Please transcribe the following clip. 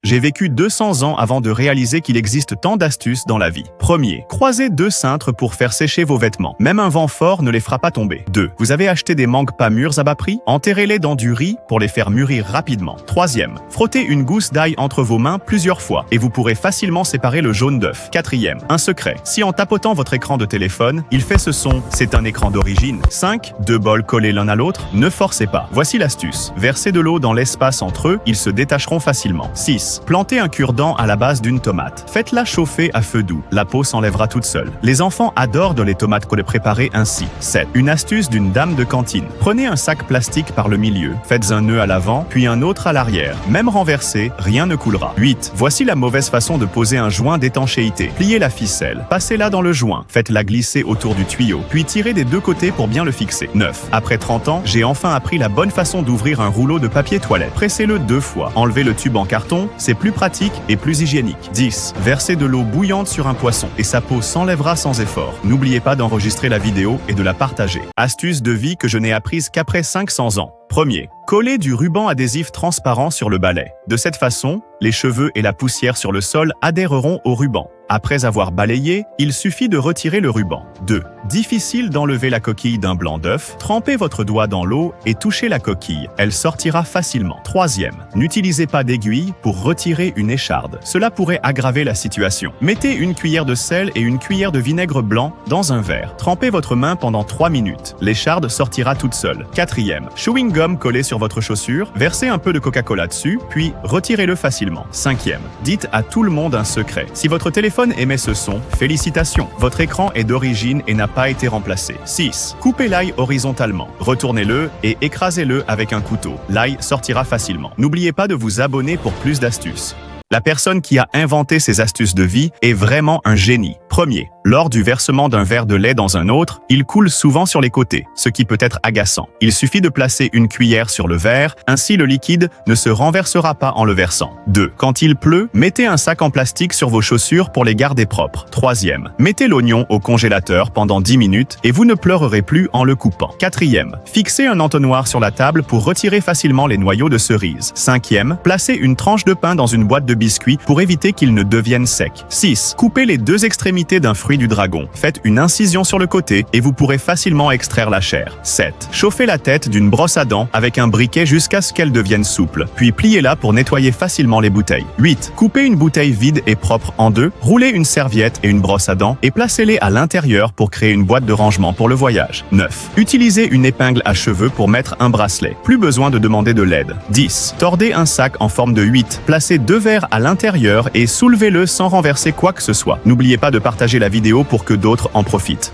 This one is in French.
J'ai vécu 200 ans avant de réaliser qu'il existe tant d'astuces dans la vie. Premier, croisez 2 cintres pour faire sécher vos vêtements. Même un vent fort ne les fera pas tomber. 2. Vous avez acheté des mangues pas mûres à bas prix? Enterrez-les dans du riz pour les faire mûrir rapidement. Troisième, frottez une gousse d'ail entre vos mains plusieurs fois et vous pourrez facilement séparer le jaune d'œuf. Quatrième, un secret. Si en tapotant votre écran de téléphone, il fait ce son, c'est un écran d'origine. 5. 2 bols collés l'un à l'autre, ne forcez pas. Voici l'astuce. Versez de l'eau dans l'espace entre eux, ils se détacheront facilement. 6. Plantez un cure-dent à la base d'une tomate. Faites-la chauffer à feu doux. La peau s'enlèvera toute seule. Les enfants adorent les tomates qu'on les préparer ainsi. 7. Une astuce d'une dame de cantine. Prenez un sac plastique par le milieu, faites un nœud à l'avant, puis un autre à l'arrière. Même renversé, rien ne coulera. 8. Voici la mauvaise façon de poser un joint d'étanchéité. Pliez la ficelle, passez-la dans le joint, faites-la glisser autour du tuyau, puis tirez des 2 côtés pour bien le fixer. 9. Après 30 ans, j'ai enfin appris la bonne façon d'ouvrir un rouleau de papier toilette. Pressez-le 2 fois. Enlevez le tube en carton, c'est plus pratique et plus hygiénique. 10. Versez de l'eau bouillante sur un poisson et sa peau s'enlèvera sans effort. N'oubliez pas d'enregistrer la vidéo et de la partager. Astuce de vie que je n'ai apprise qu'après 500 ans. Premier, collez du ruban adhésif transparent sur le balai. De cette façon, les cheveux et la poussière sur le sol adhéreront au ruban. Après avoir balayé, il suffit de retirer le ruban. 2. Difficile d'enlever la coquille d'un blanc d'œuf, trempez votre doigt dans l'eau et touchez la coquille. Elle sortira facilement. Troisième, n'utilisez pas d'aiguille pour retirer une écharde. Cela pourrait aggraver la situation. Mettez une cuillère de sel et une cuillère de vinaigre blanc dans un verre. Trempez votre main pendant 3 minutes. L'écharde sortira toute seule. Quatrième, chewing gum collé sur votre chaussure, versez un peu de Coca-Cola dessus, puis retirez-le facilement. Cinquième, dites à tout le monde un secret. Si votre téléphone émet ce son, félicitations, votre écran est d'origine et n'a pas été remplacé. 6. Coupez l'ail horizontalement, retournez-le et écrasez-le avec un couteau. L'ail sortira facilement. N'oubliez pas de vous abonner pour plus d'astuces. La personne qui a inventé ces astuces de vie est vraiment un génie. Premier, lors du versement d'un verre de lait dans un autre, il coule souvent sur les côtés, ce qui peut être agaçant. Il suffit de placer une cuillère sur le verre, ainsi le liquide ne se renversera pas en le versant. 2. Quand il pleut, mettez un sac en plastique sur vos chaussures pour les garder propres. Troisième, mettez l'oignon au congélateur pendant 10 minutes et vous ne pleurerez plus en le coupant. Quatrième, fixez un entonnoir sur la table pour retirer facilement les noyaux de cerise. Cinquième, placez une tranche de pain dans une boîte de biscuits pour éviter qu'ils ne deviennent secs. 6. Coupez les 2 extrémités d'un fruit du dragon. Faites une incision sur le côté et vous pourrez facilement extraire la chair. 7. Chauffez la tête d'une brosse à dents avec un briquet jusqu'à ce qu'elle devienne souple, puis pliez-la pour nettoyer facilement les bouteilles. 8. Coupez une bouteille vide et propre en 2, roulez une serviette et une brosse à dents et placez-les à l'intérieur pour créer une boîte de rangement pour le voyage. 9. Utilisez une épingle à cheveux pour mettre un bracelet. Plus besoin de demander de l'aide. 10. Tordez un sac en forme de 8, placez 2 verres à l'intérieur et soulevez-le sans renverser quoi que ce soit. N'oubliez pas de partager la vidéo pour que d'autres en profitent.